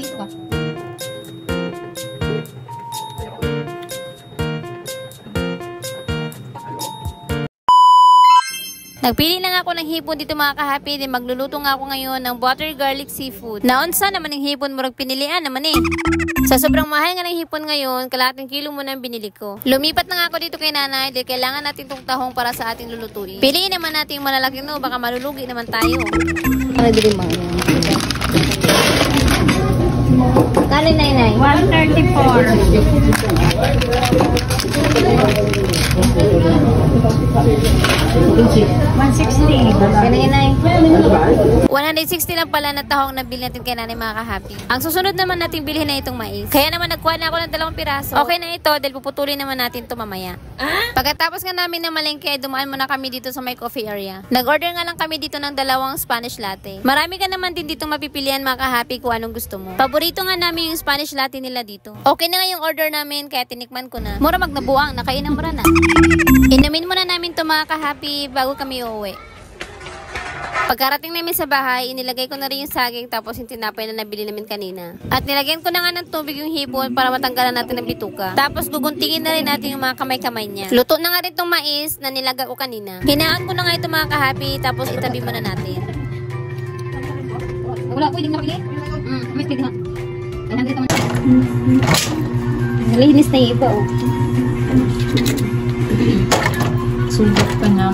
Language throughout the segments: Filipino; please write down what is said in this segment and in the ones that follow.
Ito ka. Nagpili na nga ako ng hipon dito mga ka-happy. Din magluluto nga ako ngayon ng butter garlic seafood. Naunsa naman ng hipon murag pinilian naman eh. Sa sobrang mahal nga ng hipon ngayon, kalahating kilo muna ang binili ko. Lumipat na nga ako dito kay nanay dahil kailangan natin itong tahong para sa ating lulutuin. Piliin naman natin yung malalaki no, baka malulugi naman tayo. Ano din mga yan? Kano nay? 160. Ganay. 160 lang pala na tahong nabili natin kay nanay mga ka-happy. Ang susunod naman natin bilhin na itong mais. Kaya naman nagkuha na ako ng 2 piraso. Okay na ito dahil puputulin naman natin ito mamaya. Pagkatapos nga namin na malengke, dumaan muna kami dito sa may coffee area. Nag-order nga lang kami dito ng 2 Spanish latte. Marami ka naman din dito mapipilian mga ka-happy kung anong gusto mo. Paborito nga namin yung Spanish latte nila dito. Okay na nga yung order namin kaya tinikman ko na. Mura magnabuang, nakainom mura na. Inumin muna namin ito mga ka-happy bago kami uuwi. Pagkarating namin sa bahay, inilagay ko na rin yung saging tapos yung tinapay na nabili namin kanina. At nilagyan ko na nga ng tubig yung hipon para matanggalan natin ng bituka. Tapos guguntingin na rin natin yung mga kamay-kamay niya. Luto na nga rin itong mais na nilaga ko kanina. Hinaan ko na nga ito mga ka-happy tapos itabi muna natin. Wala ko hindi nabili. May pwede nga. Kailangan dito man. Linis na yung iba oh. Sulit pa nga.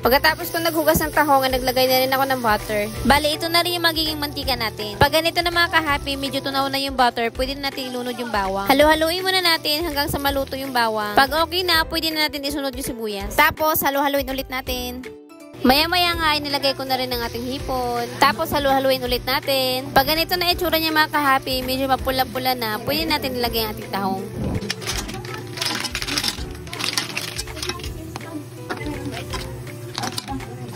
Pagkatapos kong naghugas ng tahong, naglagay na rin ako ng butter. Bali, ito na rin yung magiging mantika natin. Pag ganito na mga ka-happy, medyo tunaw na yung butter, pwede na natin ilunod yung bawang. Halu-haluin muna natin hanggang sa maluto yung bawang. Pag okay na, pwede na natin isunod yung sibuyas. Tapos, halu-haluin ulit natin. Maya-maya nga, inilagay ko na rin ang ating hipon. Tapos, halu-haluin ulit natin. Pag ganito na itsura niya mga ka-happy, medyo mapula-pula na, pwede natin ilagay ang ating tahong.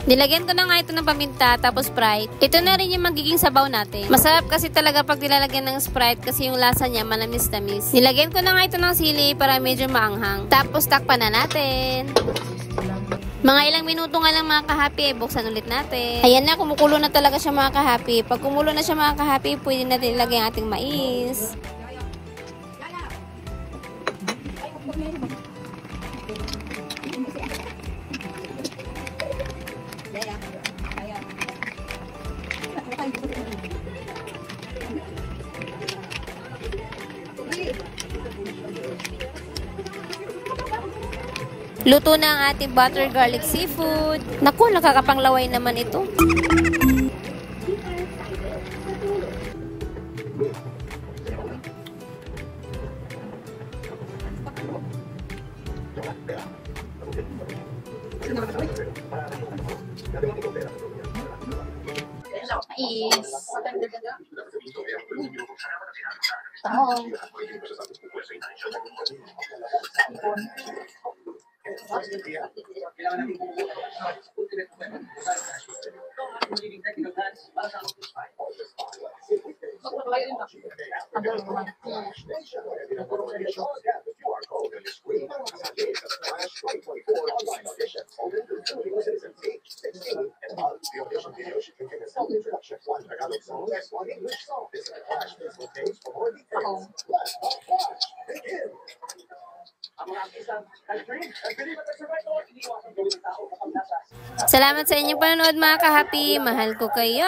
Nilagyan ko na nga ito ng paminta, tapos Sprite. Ito na rin yung magiging sabaw natin. Masarap kasi talaga pag nilalagyan ng Sprite kasi yung lasa niya manamis-tamis. Nilagyan ko na nga ito ng sili para medyo maanghang. Tapos takpan na natin. Mga ilang minuto nga lang mga ka-happy, buksan ulit natin. Ayan na, kumukulo na talaga siya mga ka-happy. Pag kumulo na siya mga ka-happy, pwede natin ilagay ang ating mais. Luto na ang ating butter garlic seafood. Naku, nakakapanglaway naman ito. Mais. Tahong. Salamat sa inyong panonood mga ka-happy. Mahal ko kayo!